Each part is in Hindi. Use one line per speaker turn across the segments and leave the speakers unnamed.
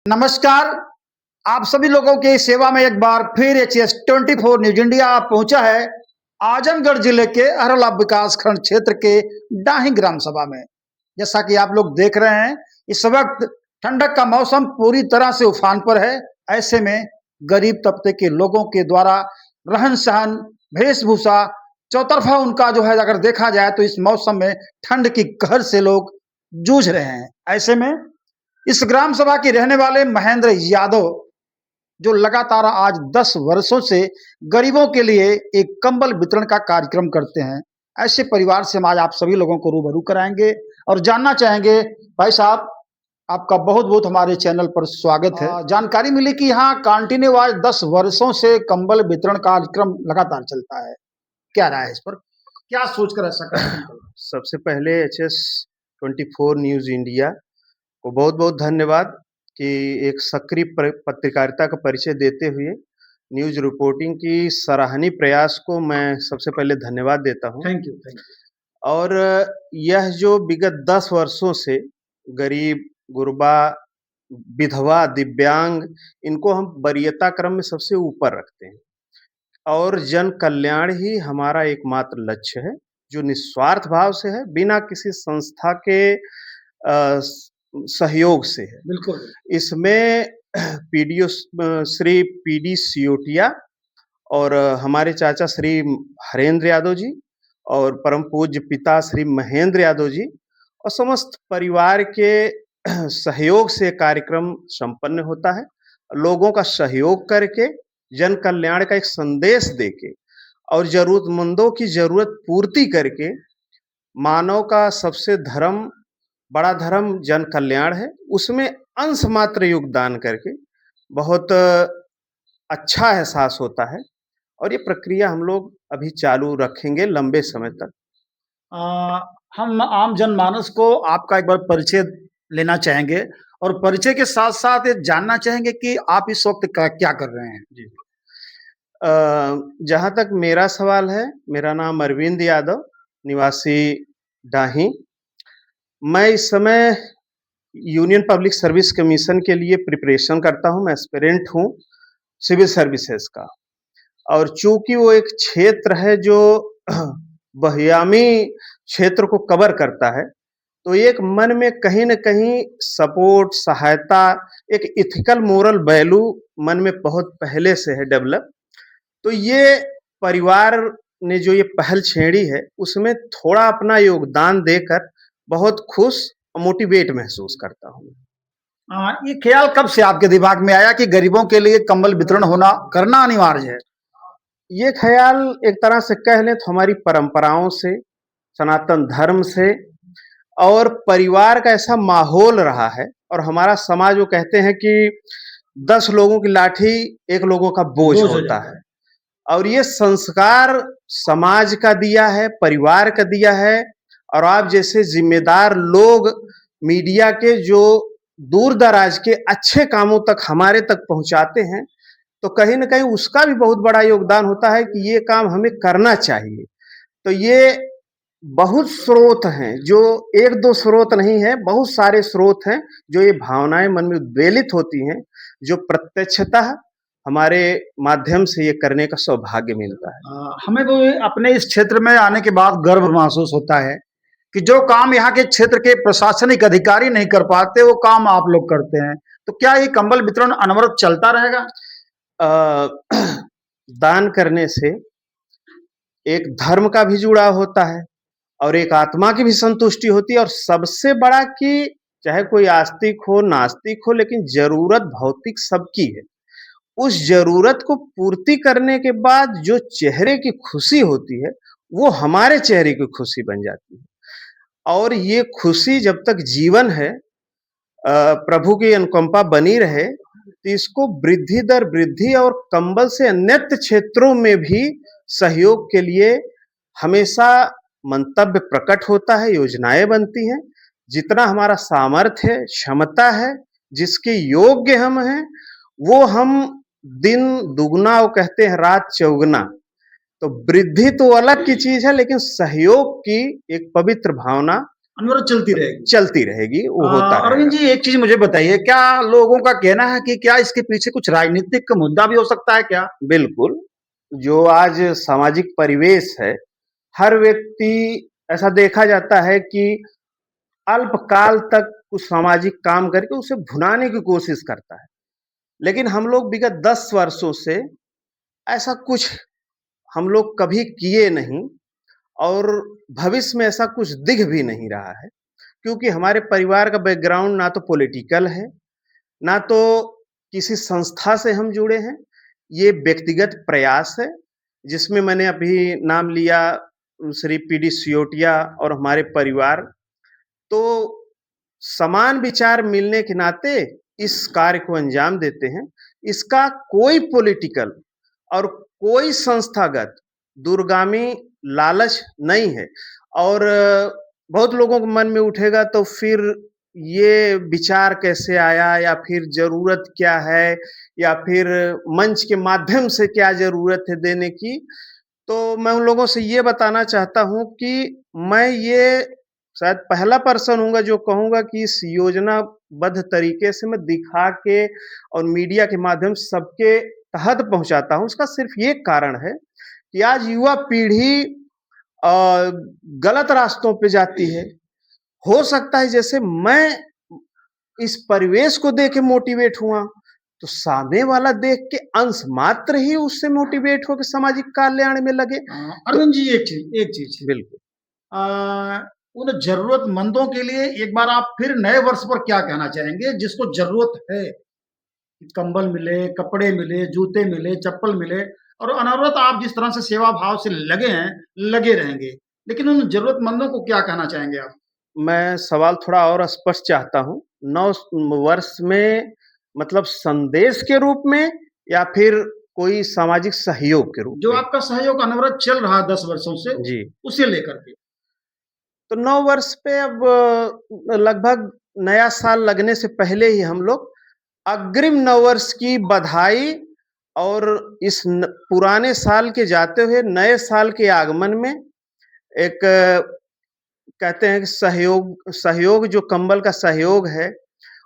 नमस्कार। आप सभी लोगों की सेवा में एक बार फिर HS24 न्यूज इंडिया पहुंचा है आजमगढ़ जिले के अरवला विकास खंड क्षेत्र के डाही ग्राम सभा में। जैसा कि आप लोग देख रहे हैं, इस वक्त ठंडक का मौसम पूरी तरह से उफान पर है। ऐसे में गरीब तबके के लोगों के द्वारा रहन सहन, वेशभूषा, चौतरफा उनका जो है अगर देखा जाए तो इस मौसम में ठंड की कहर से लोग जूझ रहे हैं। ऐसे में इस ग्राम सभा के रहने वाले महेंद्र यादव जो लगातार आज 10 वर्षों से गरीबों के लिए एक कंबल वितरण का कार्यक्रम करते हैं, ऐसे परिवार से हम आज आप सभी लोगों को रूबरू कराएंगे और जानना चाहेंगे। भाई साहब, आपका बहुत बहुत हमारे चैनल पर स्वागत है। जानकारी मिली कि यहाँ कंटिन्यू आज 10 वर्षों से कंबल वितरण कार्यक्रम लगातार चलता है, क्या राय है इस पर? क्या सोचकर ऐसा कर?
सबसे पहले HS24 न्यूज इंडिया को बहुत बहुत धन्यवाद कि एक सक्रिय पत्रकारिता का परिचय देते हुए न्यूज रिपोर्टिंग की सराहनीय प्रयास को मैं सबसे पहले धन्यवाद देता हूं।
Thank you.
और यह जो विगत 10 वर्षों से गरीब, गुरबा, विधवा, दिव्यांग, इनको हम वरीयता क्रम में सबसे ऊपर रखते हैं और जन कल्याण ही हमारा एकमात्र लक्ष्य है, जो निस्वार्थ भाव से है, बिना किसी संस्था के सहयोग से है।
बिल्कुल।
इसमें पीडीओ श्री पीडी सियोटिया और हमारे चाचा श्री हरेंद्र यादव जी और परम पूज्य पिता श्री महेंद्र यादव जी और समस्त परिवार के सहयोग से कार्यक्रम संपन्न होता है। लोगों का सहयोग करके जन कल्याण का एक संदेश देके और जरूरतमंदों की जरूरत पूर्ति करके मानव का सबसे बड़ा धर्म जन कल्याण है, उसमें अंश मात्र योगदान करके बहुत अच्छा एहसास होता है और ये प्रक्रिया हम लोग अभी चालू रखेंगे लंबे समय तक।
हम आम जनमानस को आपका एक बार परिचय लेना चाहेंगे और परिचय के साथ साथ ये जानना चाहेंगे कि आप इस वक्त क्या कर रहे हैं।
जी, जहाँ तक मेरा सवाल है, मेरा नाम अरविंद यादव, निवासी डाही। मैं इस समय यूनियन पब्लिक सर्विस कमीशन के लिए प्रिपरेशन करता हूँ। मैं एस्पिरेंट हूँ सिविल सर्विसेज का, और चूंकि वो एक क्षेत्र है जो बहियामी क्षेत्र को कवर करता है, तो एक मन में कहीं न कहीं सपोर्ट, सहायता, एक इथिकल मोरल वैल्यू मन में बहुत पहले से है डेवलप। तो ये परिवार ने जो ये पहल छेड़ी है, उसमें थोड़ा अपना योगदान देकर बहुत खुश और मोटिवेट महसूस करता हूँ।
ये ख्याल कब से आपके दिमाग में आया कि गरीबों के लिए कंबल वितरण करना अनिवार्य है?
ये ख्याल एक तरह से कह लें तो हमारी परंपराओं से, सनातन धर्म से और परिवार का ऐसा माहौल रहा है, और हमारा समाज वो कहते हैं कि 10 लोगों की लाठी 1 लोगों का बोझ होता है, और ये संस्कार समाज का दिया है, परिवार का दिया है। और आप जैसे जिम्मेदार लोग मीडिया के जो दूर दराज के अच्छे कामों तक हमारे तक पहुंचाते हैं, तो कहीं न कहीं उसका भी बहुत बड़ा योगदान होता है कि ये काम हमें करना चाहिए। तो ये बहुत स्रोत हैं, जो 1-2 स्रोत नहीं है, बहुत सारे स्रोत हैं जो ये भावनाएं मन में उद्वेलित होती हैं, जो प्रत्यक्षतः हमारे माध्यम से ये करने का सौभाग्य मिलता है।
हमें तो अपने इस क्षेत्र में आने के बाद गर्व महसूस होता है कि जो काम यहाँ के क्षेत्र के प्रशासनिक अधिकारी नहीं कर पाते, वो काम आप लोग करते हैं। तो क्या ये कंबल वितरण अनवरत चलता रहेगा?
दान करने से एक धर्म का भी जुड़ाव होता है और एक आत्मा की भी संतुष्टि होती है, और सबसे बड़ा कि चाहे कोई आस्तिक हो, नास्तिक हो, लेकिन जरूरत भौतिक सबकी है। उस जरूरत को पूर्ति करने के बाद जो चेहरे की खुशी होती है, वो हमारे चेहरे की खुशी बन जाती है। और ये खुशी जब तक जीवन है, प्रभु की अनुकंपा बनी रहे, तो इसको वृद्धि दर वृद्धि और कंबल से अन्यत्र क्षेत्रों में भी सहयोग के लिए हमेशा मंतव्य प्रकट होता है, योजनाएं बनती हैं। जितना हमारा सामर्थ्य है, क्षमता है, जिसके योग्य हम हैं, वो हम दिन दुगना, वो कहते हैं रात चौगुना। तो वृद्धि तो अलग की चीज है, लेकिन सहयोग की एक पवित्र भावना
अनवरत चलती रहेगी।
चलती रहेगी, वो होता
अरविंद
रहेगा।
जी एक चीज मुझे बताइए, क्या लोगों का कहना है कि क्या इसके पीछे कुछ राजनीतिक मुद्दा भी हो सकता है क्या?
बिल्कुल, जो आज सामाजिक परिवेश है, हर व्यक्ति ऐसा देखा जाता है कि अल्पकाल तक कुछ सामाजिक काम करके उसे भुनाने की कोशिश करता है। लेकिन हम लोग विगत 10 वर्षों से ऐसा कुछ हम लोग कभी किए नहीं और भविष्य में ऐसा कुछ दिख भी नहीं रहा है, क्योंकि हमारे परिवार का बैकग्राउंड ना तो पॉलिटिकल है, ना तो किसी संस्था से हम जुड़े हैं। ये व्यक्तिगत प्रयास है, जिसमें मैंने अभी नाम लिया श्री पीडी सियोटिया और हमारे परिवार। तो समान विचार मिलने के नाते इस कार्य को अंजाम देते हैं। इसका कोई पॉलिटिकल और कोई संस्थागत दूरगामी लालच नहीं है। और बहुत लोगों के मन में उठेगा तो फिर ये विचार कैसे आया, या फिर ज़रूरत क्या है, या फिर मंच के माध्यम से क्या ज़रूरत है देने की। तो मैं उन लोगों से ये बताना चाहता हूँ कि मैं ये शायद पहला पर्सन हूँगा जो कहूँगा कि इस योजनाबद्ध तरीके से मैं दिखा के और मीडिया के माध्यम से सबके तहत पहुँचाता हूँ। उसका सिर्फ़ ये कारण है कि आज युवा पीढ़ी गलत रास्तों पे जाती है। हो सकता है जैसे मैं इस परिवेश को देख के मोटिवेट हुआ, तो सामने वाला देख के अंश मात्र ही उससे मोटिवेट होके सामाजिक कल्याण में लगे। तो
अरविंद जी एक चीज
बिल्कुल।
उन जरूरतमंदों के लिए एक बार आप फिर नए वर्ष पर क्या कहना चाहेंगे, जिसको जरूरत है कि कंबल मिले, कपड़े मिले, जूते मिले, चप्पल मिले, और अनवरत आप जिस तरह से सेवा भाव से लगे हैं, लगे रहेंगे, लेकिन उन जरूरतमंदों को क्या कहना चाहेंगे आप?
मैं सवाल थोड़ा और स्पष्ट चाहता हूँ। नव वर्ष में मतलब संदेश के रूप में, या फिर कोई सामाजिक सहयोग के रूप
जो
में?
आपका सहयोग अनवरत चल रहा है 10 वर्षों से,
जी।
उसे लेकर के।
तो नव वर्ष पे अब लगभग नया साल लगने से पहले ही हम लोग अग्रिम नववर्ष की बधाई और इस पुराने साल के जाते हुए नए साल के आगमन में एक कहते हैं कि सहयोग सहयोग जो कंबल का सहयोग है,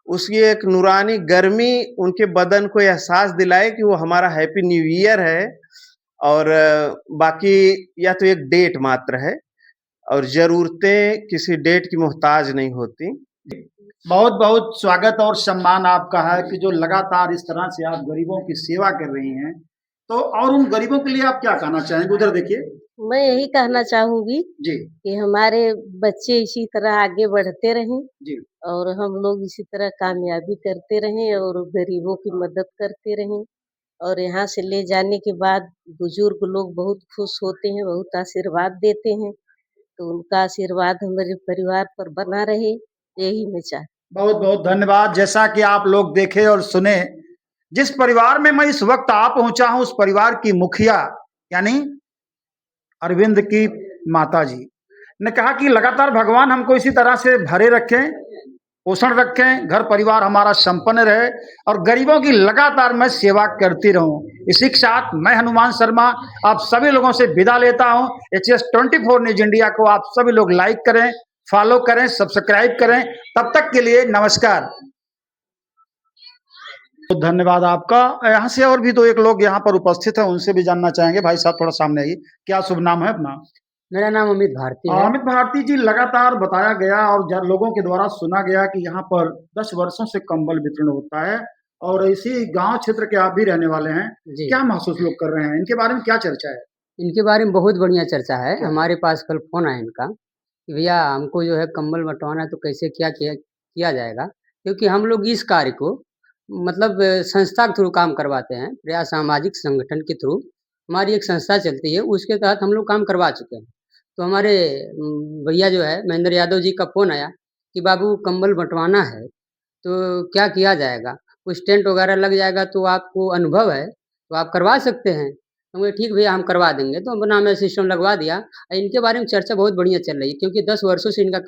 उसकी एक नूरानी गर्मी उनके बदन को एहसास दिलाए कि वो हमारा हैप्पी न्यू ईयर है। और बाकी या तो एक डेट मात्र है, और ज़रूरतें किसी डेट की मोहताज नहीं होती।
बहुत-बहुत स्वागत और सम्मान आपका है कि जो लगातार इस तरह से आप गरीबों की सेवा कर रही हैं। तो और उन गरीबों के लिए आप क्या कहना चाहेंगे? उधर देखिए।
मैं यही कहना चाहूँगी
जी,
कि हमारे बच्चे इसी तरह आगे बढ़ते रहें
जी।
और हम लोग इसी तरह कामयाबी करते रहें और गरीबों की मदद करते रहें। और यहाँ से ले जाने के बाद बुजुर्ग लोग बहुत खुश होते हैं, बहुत आशीर्वाद देते हैं। तो उनका आशीर्वाद हमारे परिवार पर बना रहे, यही मैं चाहती
बहुत-बहुत धन्यवाद। जैसा कि आप लोग देखे और सुने, जिस परिवार में मैं इस वक़्त आ पहुँचा हूँ, उस परिवार की मुखिया यानी अरविंद की माताजी ने कहा कि लगातार भगवान हमको इसी तरह से भरे रखें, पोषण रखें, घर परिवार हमारा संपन्न रहे और गरीबों की लगातार मैं सेवा करती रहूं। इसी के साथ मैं हनुमान शर्मा आप सभी लोगों से विदा लेता हूं। एचएस 24 न्यूज इंडिया को आप सभी लोग लाइक करें, फॉलो करें, सब्सक्राइब करें। तब तक के लिए नमस्कार। तो धन्यवाद आपका। यहाँ से और भी 2-1 लोग यहाँ पर उपस्थित हैं, उनसे भी जानना चाहेंगे। भाई साहब थोड़ा सामने आइए। क्या शुभ नाम है अपना?
मेरा नाम अमित भारती है।
अमित भारती जी, लगातार बताया गया और लोगों के द्वारा सुना गया कि यहाँ पर 10 वर्षों से कंबल वितरण होता है और इसी गांव क्षेत्र के आप भी रहने वाले हैं।
जी,
क्या महसूस लोग कर रहे हैं? इनके बारे में क्या चर्चा है?
इनके बारे में बहुत बढ़िया चर्चा है। हमारे पास कल फ़ोन आया इनका कि भैया हमको जो है कंबल बँटवाना है, तो कैसे क्या किया जाएगा? क्योंकि हम लोग इस कार्य को मतलब संस्था के थ्रू काम करवाते हैं, प्रयास सामाजिक संगठन के थ्रू हमारी एक संस्था चलती है, उसके तहत हम लोग काम करवा चुके हैं। तो हमारे भैया जो है महेंद्र यादव जी का फ़ोन आया कि बाबू कंबल बँटवाना है, तो क्या किया जाएगा? कुछ टेंट वगैरह लग जाएगा तो आपको अनुभव है, तो आप करवा सकते हैं। हम बोले ठीक भैया हम करवा देंगे, तो अपना मैं सिस्टम लगवा दिया। इनके बारे में चर्चा बहुत बढ़िया चल रही है, क्योंकि 10 वर्षों से इनका